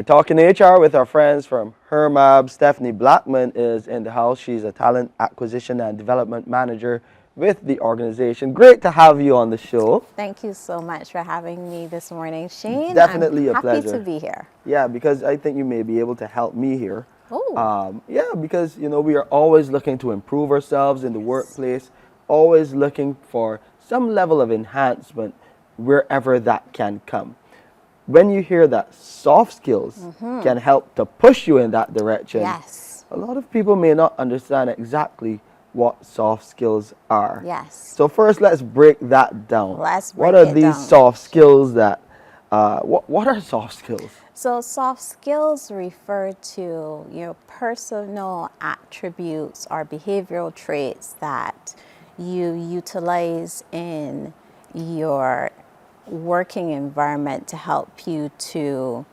We're talking HR with our friends from Hermab. Stephanie Blackman is in the house. She's a talent acquisition and development manager with the organization. Great to have you on the show. Thank you so much for having me this morning, Shane. Definitely I'm a happy pleasure to be here. Yeah, because I think you may be able to help me here. Oh, Yeah, because we are always looking to improve ourselves in the workplace, always looking for some level of enhancement wherever that can come. When you hear that soft skills can help to push you in that direction, yes. a lot of people may not understand exactly what soft skills are. Yes. So first, let's break that down. Let's What break are it these down. soft skills that, what are soft skills? So soft skills refer to your personal attributes or behavioral traits that you utilize in your working environment to help you to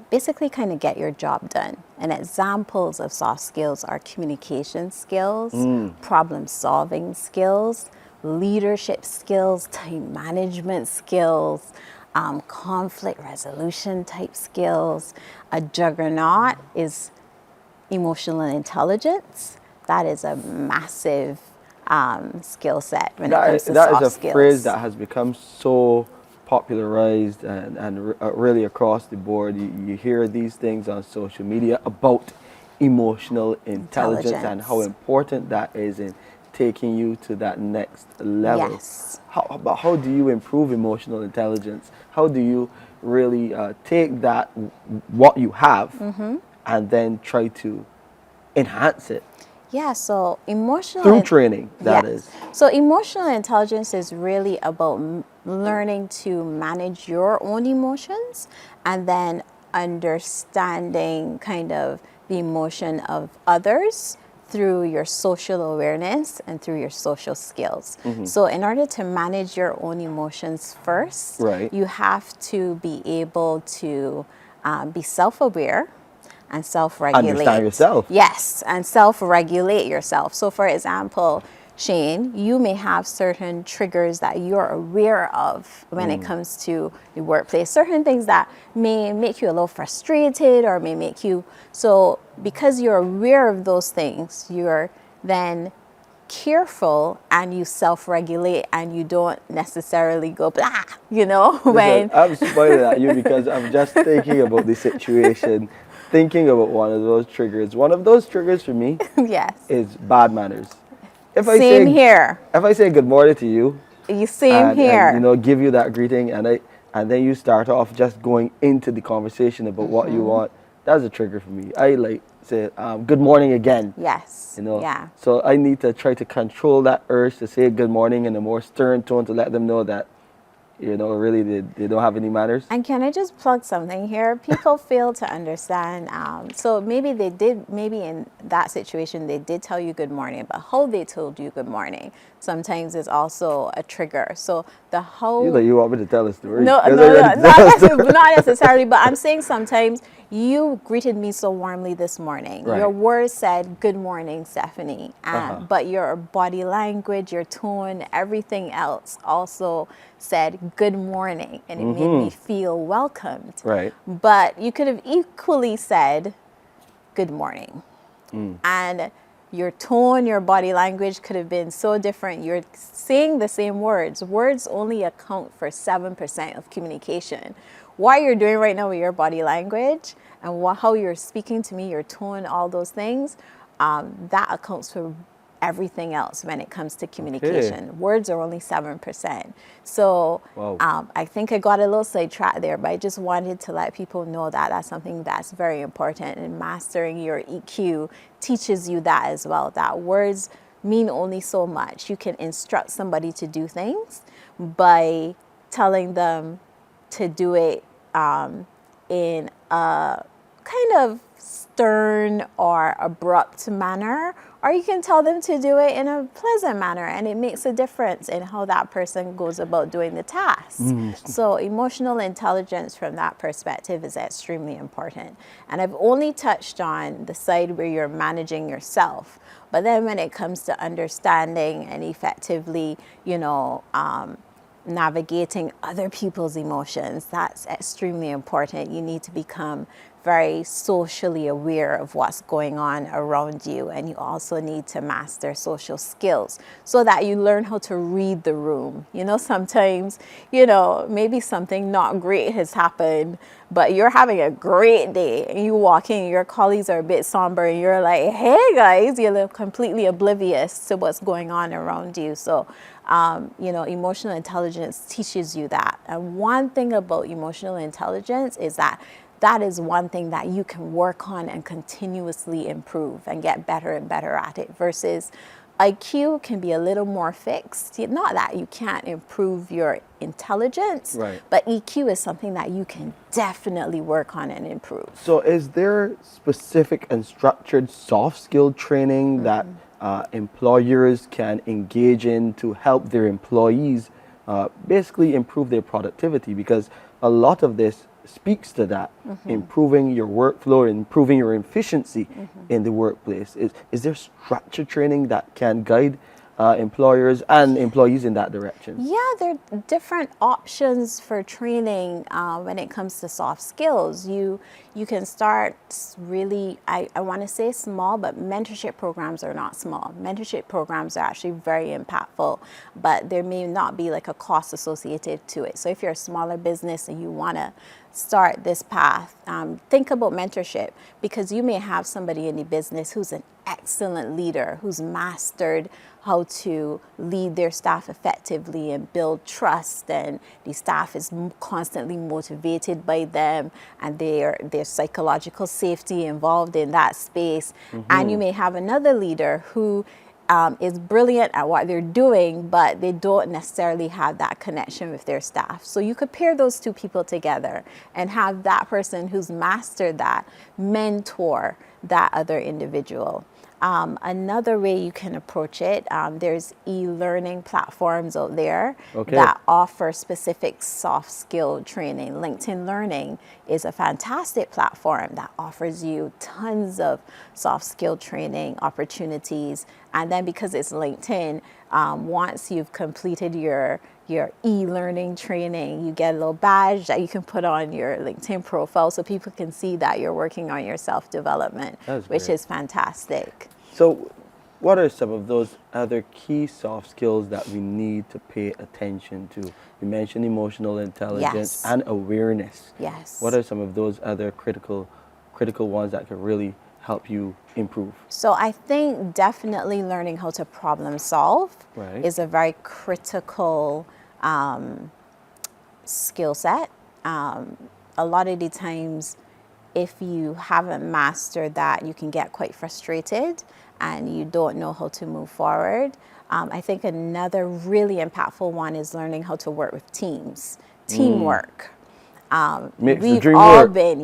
basically kind of get your job done. And examples of soft skills are communication skills, problem solving skills, leadership skills, time management skills, conflict resolution type skills. A juggernaut is emotional intelligence. That is a massive skill set when it comes to That soft is a skills. phrase that has become so popularized and really across the board. You hear these things on social media about emotional intelligence and how important that is in taking you to that next level. Yes. How do you improve emotional intelligence? How do you really take that, what you have, and then try to enhance it? Yeah, so Through training, that yes. is. So emotional intelligence is really about learning to manage your own emotions and then understanding kind of the emotion of others through your social awareness and through your social skills. So in order to manage your own emotions first, Right. you have to be able to be self-aware and self-regulate. Understand yourself. Yes, and self-regulate yourself. So for example, Shane, you may have certain triggers that you're aware of when it comes to the workplace, certain things that may make you a little frustrated or may make you, so because you're aware of those things, you're then careful and you self-regulate and you don't necessarily go blah, when I'm spoiling at you because I'm just thinking about the situation, thinking about one of those triggers. One of those triggers for me yes. is bad manners. Same here. If I say good morning to you, Same here. and give you that greeting, and then you start off just going into the conversation about what you want, that's a trigger for me. I like say good morning again. Yes. Yeah. So I need to try to control that urge to say good morning in a more stern tone to let them know that really they don't have any manners. And can I just plug something here? People fail to understand. So maybe in that situation, they did tell you good morning, but how they told you good morning sometimes is also a trigger. So the whole... You want me to tell a story? No, not necessarily, but I'm saying sometimes you greeted me so warmly this morning. Right. Your words said, good morning, Stephanie. But your body language, your tone, everything else also said, good morning. And it made me feel welcomed. Right. But you could have equally said, good morning. And your tone, your body language could have been so different. You're saying the same words. Words only account for 7% of communication. What you're doing right now with your body language and how you're speaking to me, your tone, all those things, that accounts for everything else when it comes to communication. Okay. Words are only 7%. So I think I got a little sidetracked there, but I just wanted to let people know that that's something that's very important, and mastering your EQ teaches you that as well, that words mean only so much. You can instruct somebody to do things by telling them to do it in a kind of stern or abrupt manner, or you can tell them to do it in a pleasant manner, and it makes a difference in how that person goes about doing the task. So emotional intelligence from that perspective is extremely important. And I've only touched on the side where you're managing yourself, but then when it comes to understanding and effectively, navigating other people's emotions. That's extremely important. You need to become very socially aware of what's going on around you, and you also need to master social skills so that you learn how to read the room. You know, sometimes, you know, maybe something not great has happened, but you're having a great day and you walk in, your colleagues are a bit somber and you're like, hey guys, you're completely oblivious to what's going on around you. So you know, emotional intelligence teaches you that. And one thing about emotional intelligence is that that is one thing that you can work on and continuously improve and get better and better at it, versus IQ can be a little more fixed. Not that you can't improve your intelligence, Right. but EQ is something that you can definitely work on and improve. So is there specific and structured soft skill training that employers can engage in to help their employees basically improve their productivity? Because a lot of this speaks to that, improving your workflow, improving your efficiency in the workplace. Is there structured training that can guide employers and employees in that direction? Yeah, there are different options for training when it comes to soft skills. You can start really, I want to say small, but mentorship programs are not small. Mentorship programs are actually very impactful, but there may not be like a cost associated to it. So if you're a smaller business and you want to start this path, think about mentorship, because you may have somebody in the business who's an excellent leader, who's mastered how to lead their staff effectively and build trust, and the staff is constantly motivated by them, and there's psychological safety involved in that space. And you may have another leader who is brilliant at what they're doing, but they don't necessarily have that connection with their staff. So you could pair those two people together and have that person who's mastered that mentor that other individual. Another way you can approach it, there's e-learning platforms out there that offer specific soft skill training. LinkedIn Learning is a fantastic platform that offers you tons of soft skill training opportunities. And then because it's LinkedIn, once you've completed your e-learning training, you get a little badge that you can put on your LinkedIn profile so people can see that you're working on your self-development, which is fantastic. So what are some of those other key soft skills that we need to pay attention to? You mentioned emotional intelligence and awareness. Yes. What are some of those other critical ones that can really help you improve? So I think definitely learning how to problem solve is a very critical skill set. A lot of the times, if you haven't mastered that, you can get quite frustrated and you don't know how to move forward. I think another really impactful one is learning how to work with teams, teamwork. We've all been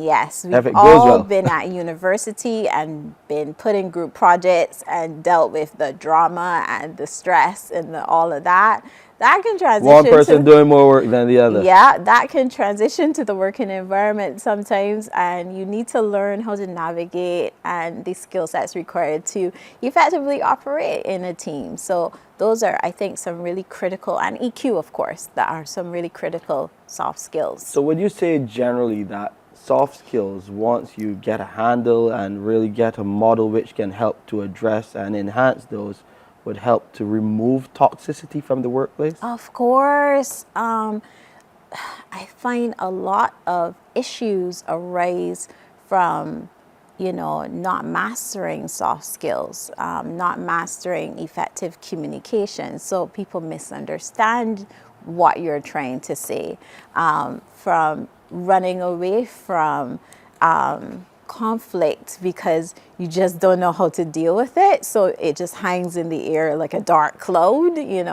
at university and been put in group projects and dealt with the drama and the stress and all of that. That can transition. One person doing more work than the other. Yeah, that can transition to the working environment sometimes, and you need to learn how to navigate and the skill sets required to effectively operate in a team. So those are, I think, some really critical, and EQ, of course, that are some really critical soft skills. So would you say generally that soft skills, once you get a handle and really get a model which can help to address and enhance those, would help to remove toxicity from the workplace? Of course. I find a lot of issues arise from, not mastering soft skills, not mastering effective communication. So people misunderstand what you're trying to say, from running away from conflict because you just don't know how to deal with it. So it just hangs in the air like a dark cloud, in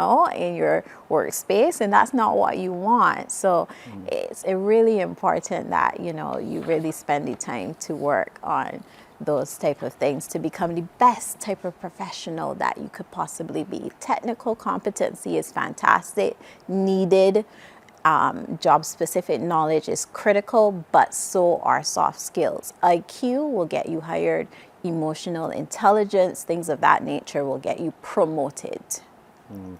your workspace, and that's not what you want. So it's really important that, you really spend the time to work on those type of things to become the best type of professional that you could possibly be. Technical competency is fantastic, needed. Job-specific knowledge is critical, but so are soft skills. IQ will get you hired. Emotional intelligence, things of that nature will get you promoted.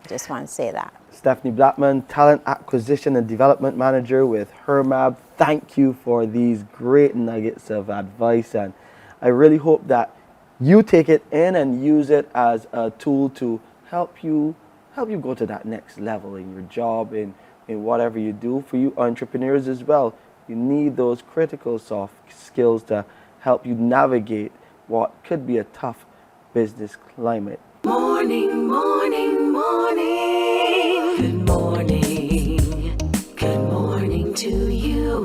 Just want to say that. Stephanie Blackman, Talent Acquisition and Development Manager with HerMab. Thank you for these great nuggets of advice, and I really hope that you take it in and use it as a tool to help you go to that next level in your job, in whatever you do. For you entrepreneurs as well, you need those critical soft skills to help you navigate what could be a tough business climate. Morning, morning, morning. Good morning. Good morning to you.